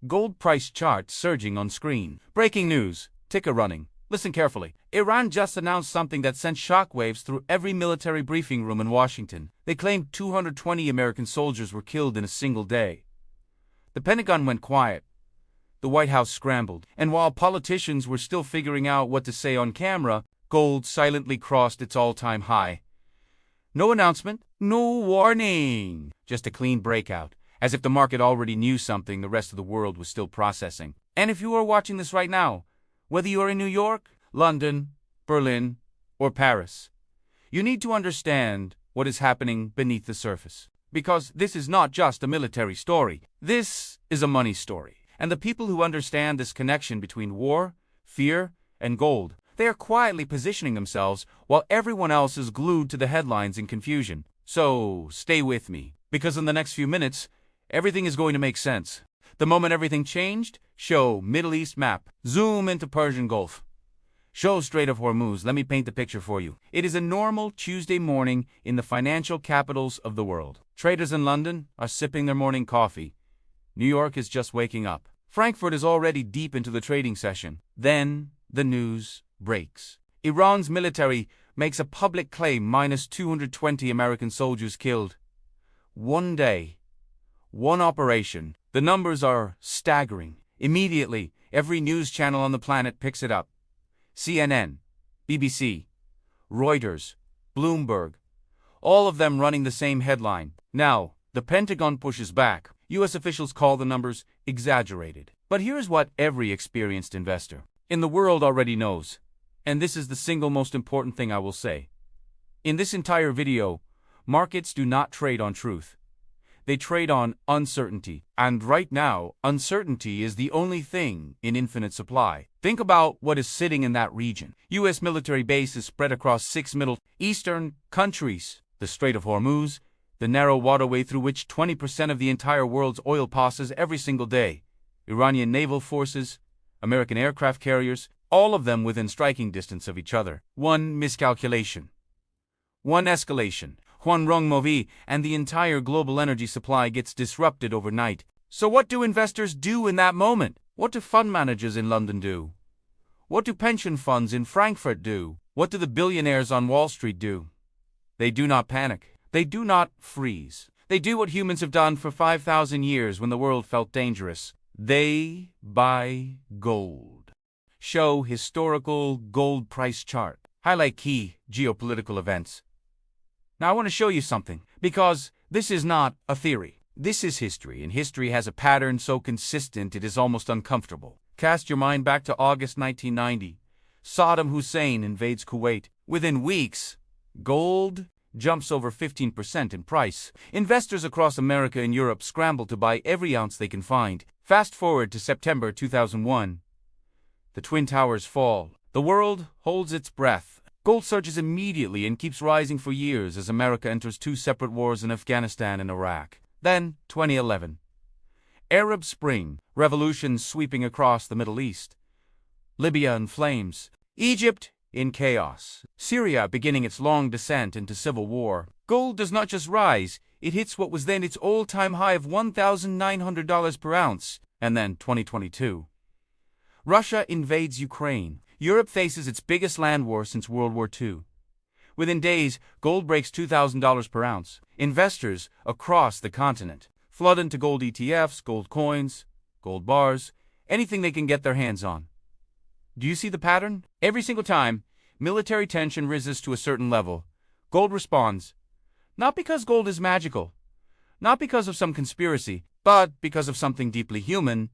Gold price chart surging on screen. Breaking news. Ticker running. Listen carefully. Iran just announced something that sent shockwaves through every military briefing room in Washington. They claimed 220 American soldiers were killed in a single day. The Pentagon went quiet. The White House scrambled. And while politicians were still figuring out what to say on camera, gold silently crossed its all-time high. No announcement, no warning. Just a clean breakout, as if the market already knew something the rest of the world was still processing. And if you are watching this right now, whether you are in New York, London, Berlin, or Paris, you need to understand what is happening beneath the surface. Because this is not just a military story. This is a money story. And the people who understand this connection between war, fear, and gold, they are quietly positioning themselves while everyone else is glued to the headlines in confusion. So stay with me, because in the next few minutes, everything is going to make sense. The moment everything changed, show Middle East map. Zoom into Persian Gulf. Show Strait of Hormuz. Let me paint the picture for you. It is a normal Tuesday morning in the financial capitals of the world. Traders in London are sipping their morning coffee. New York is just waking up. Frankfurt is already deep into the trading session. Then the news breaks. Iran's military makes a public claim minus 220 American soldiers killed. One day. One operation. The numbers are staggering. Immediately, every news channel on the planet picks it up. CNN, BBC, Reuters, Bloomberg, all of them running the same headline. Now, the Pentagon pushes back. U.S. officials call the numbers exaggerated. But here's what every experienced investor in the world already knows. And this is the single most important thing I will say. In this entire video, markets do not trade on truth. They trade on uncertainty. And right now, uncertainty is the only thing in infinite supply. Think about what is sitting in that region. U.S. military bases spread across 6 Middle Eastern countries. The Strait of Hormuz, the narrow waterway through which 20% of the entire world's oil passes every single day. Iranian naval forces, American aircraft carriers, all of them within striking distance of each other. One miscalculation. One escalation. One wrong move, and the entire global energy supply gets disrupted overnight. So what do investors do in that moment? What do fund managers in London do? What do pension funds in Frankfurt do? What do the billionaires on Wall Street do? They do not panic. They do not freeze. They do what humans have done for 5,000 years when the world felt dangerous. They buy gold. Show historical gold price chart. Highlight key geopolitical events. Now I want to show you something, because this is not a theory. This is history, and history has a pattern so consistent it is almost uncomfortable. Cast your mind back to August 1990. Saddam Hussein invades Kuwait. Within weeks, gold jumps over 15% in price. Investors across America and Europe scramble to buy every ounce they can find. Fast forward to September 2001. The Twin Towers fall. The world holds its breath. Gold surges immediately and keeps rising for years as America enters 2 separate wars in Afghanistan and Iraq. Then, 2011. Arab Spring, revolutions sweeping across the Middle East. Libya in flames. Egypt in chaos. Syria beginning its long descent into civil war. Gold does not just rise, it hits what was then its all-time high of $1,900 per ounce. And then, 2022. Russia invades Ukraine. Europe faces its biggest land war since World War II. Within days, gold breaks $2,000 per ounce. Investors across the continent flood into gold ETFs, gold coins, gold bars, anything they can get their hands on. Do you see the pattern? Every single time military tension rises to a certain level, gold responds. Not because gold is magical, not because of some conspiracy, but because of something deeply human.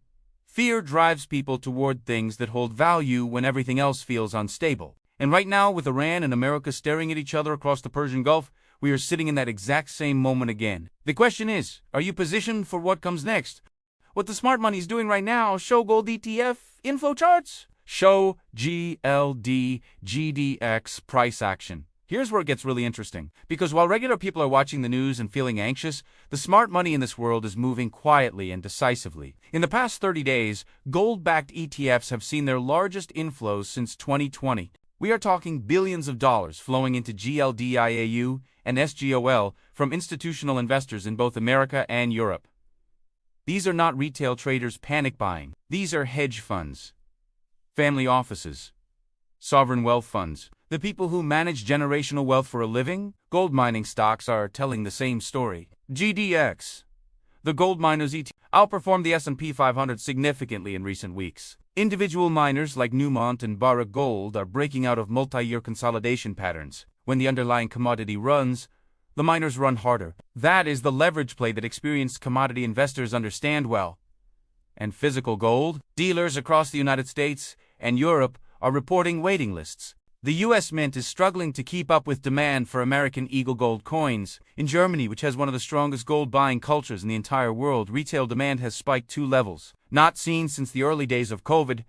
Fear drives people toward things that hold value when everything else feels unstable. And right now, with Iran and America staring at each other across the Persian Gulf, we are sitting in that exact same moment again. The question is, are you positioned for what comes next? What the smart money is doing right now, show gold ETF info charts. Show GLD GDX price action. Here's where it gets really interesting, because while regular people are watching the news and feeling anxious, the smart money in this world is moving quietly and decisively. In the past 30 days, gold-backed ETFs have seen their largest inflows since 2020. We are talking billions of dollars flowing into GLDIAU and SGOL from institutional investors in both America and Europe. These are not retail traders panic buying. These are hedge funds, family offices, sovereign wealth funds, the people who manage generational wealth for a living. Gold mining stocks are telling the same story. GDX, the gold miners ETF, outperformed the S&P 500 significantly in recent weeks. Individual miners like Newmont and Barrick Gold are breaking out of multi-year consolidation patterns. When the underlying commodity runs, the miners run harder. That is the leverage play that experienced commodity investors understand well. And physical gold? Dealers across the United States and Europe are reporting waiting lists. The U.S. Mint is struggling to keep up with demand for American Eagle gold coins. In Germany, which has one of the strongest gold buying cultures in the entire world, retail demand has spiked 2 levels. Not seen since the early days of COVID.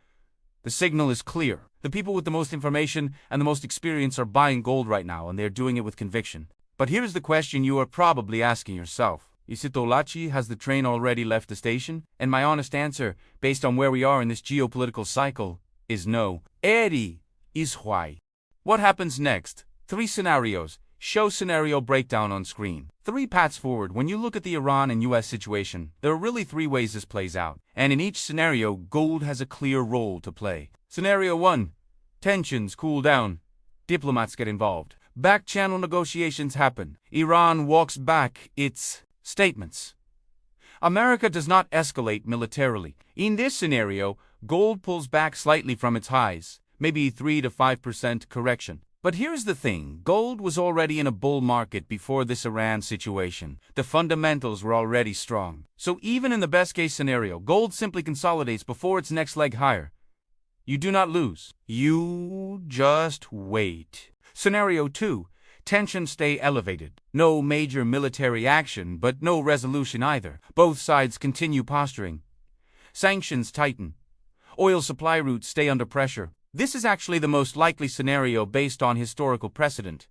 The signal is clear. The people with the most information and the most experience are buying gold right now, and they're doing it with conviction. But here's the question you are probably asking yourself. Is it Olachi? Has the train already left the station? And my honest answer, based on where we are in this geopolitical cycle, is no. Eri is why. What happens next? 3 scenarios. Show scenario breakdown on screen. 3 paths forward. When you look at the Iran and US situation, there are really 3 ways this plays out. And in each scenario, gold has a clear role to play. Scenario 1. Tensions cool down. Diplomats get involved. Back-channel negotiations happen. Iran walks back its statements. America does not escalate militarily. In this scenario, gold pulls back slightly from its highs. Maybe 3 to 5% correction. But here's the thing, gold was already in a bull market before this Iran situation. The fundamentals were already strong. So even in the best case scenario, gold simply consolidates before its next leg higher. You do not lose. You just wait. Scenario 2. Tensions stay elevated. No major military action, but no resolution either. Both sides continue posturing. Sanctions tighten. Oil supply routes stay under pressure. This is actually the most likely scenario based on historical precedent.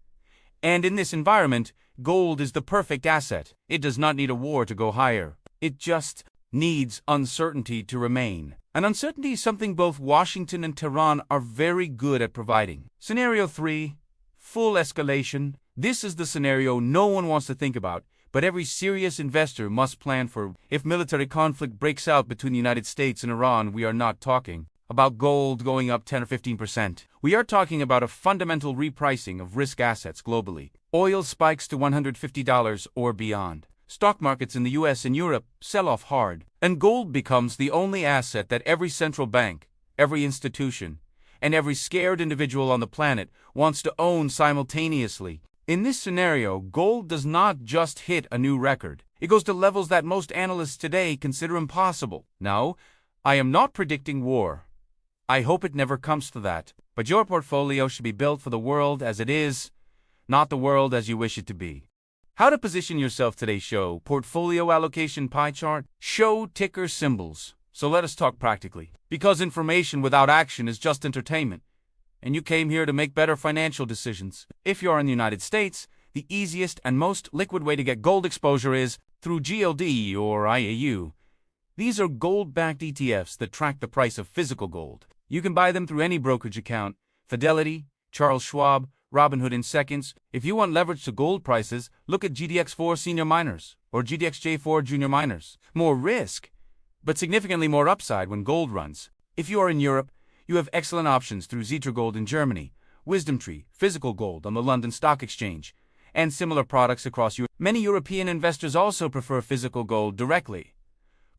And in this environment, gold is the perfect asset. It does not need a war to go higher. It just needs uncertainty to remain. And uncertainty is something both Washington and Tehran are very good at providing. Scenario 3. Full escalation. This is the scenario no one wants to think about, but every serious investor must plan for. If military conflict breaks out between the United States and Iran, we are not talking about gold going up 10 or 15%. We are talking about a fundamental repricing of risk assets globally. Oil spikes to $150 or beyond. Stock markets in the US and Europe sell off hard. And gold becomes the only asset that every central bank, every institution, and every scared individual on the planet wants to own simultaneously. In this scenario, gold does not just hit a new record. It goes to levels that most analysts today consider impossible. Now, I am not predicting war. I hope it never comes to that. But your portfolio should be built for the world as it is, not the world as you wish it to be. How to position yourself today. Show portfolio allocation pie chart. Show ticker symbols. So let us talk practically. Because information without action is just entertainment. And you came here to make better financial decisions. If you're in the United States, the easiest and most liquid way to get gold exposure is through GLD or IAU. These are gold-backed ETFs that track the price of physical gold. You can buy them through any brokerage account, Fidelity, Charles Schwab, Robinhood in seconds. If you want leverage to gold prices, look at GDX4 Senior Miners or GDXJ4 Junior Miners. More risk, but significantly more upside when gold runs. If you are in Europe, you have excellent options through Xetra Gold in Germany, WisdomTree, Physical Gold on the London Stock Exchange, and similar products across Europe. Many European investors also prefer physical gold directly.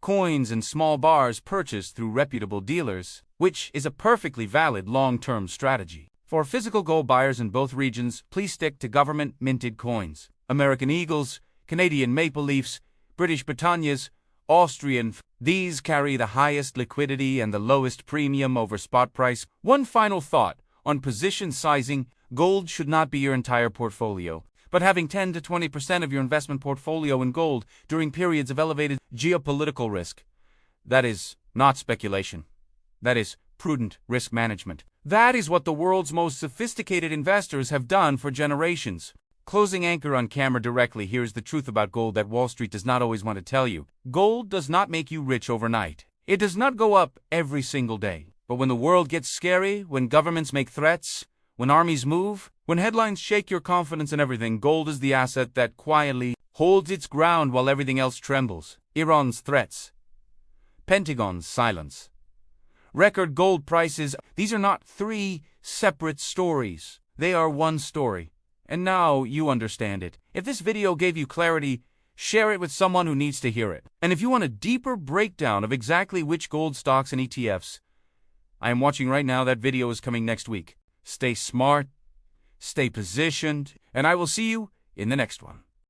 Coins and small bars purchased through reputable dealers, which is a perfectly valid long-term strategy. For physical gold buyers in both regions, please stick to government-minted coins. American Eagles, Canadian Maple Leafs, British Britannias, Austrian. These carry the highest liquidity and the lowest premium over spot price. One final thought on position sizing. Gold should not be your entire portfolio, but having 10 to 20% of your investment portfolio in gold during periods of elevated geopolitical risk. That is not speculation. That is prudent risk management. That is what the world's most sophisticated investors have done for generations. Closing anchor on camera directly. Here's the truth about gold that Wall Street does not always want to tell you. Gold does not make you rich overnight. It does not go up every single day. But when the world gets scary, when governments make threats, when armies move, when headlines shake your confidence in everything, gold is the asset that quietly holds its ground while everything else trembles. Iran's threats, Pentagon's silence. Record gold prices. These are not three separate stories. They are one story. And now you understand it. If this video gave you clarity, share it with someone who needs to hear it. And if you want a deeper breakdown of exactly which gold stocks and ETFs I am watching right now, that video is coming next week. Stay smart, stay positioned, and I will see you in the next one.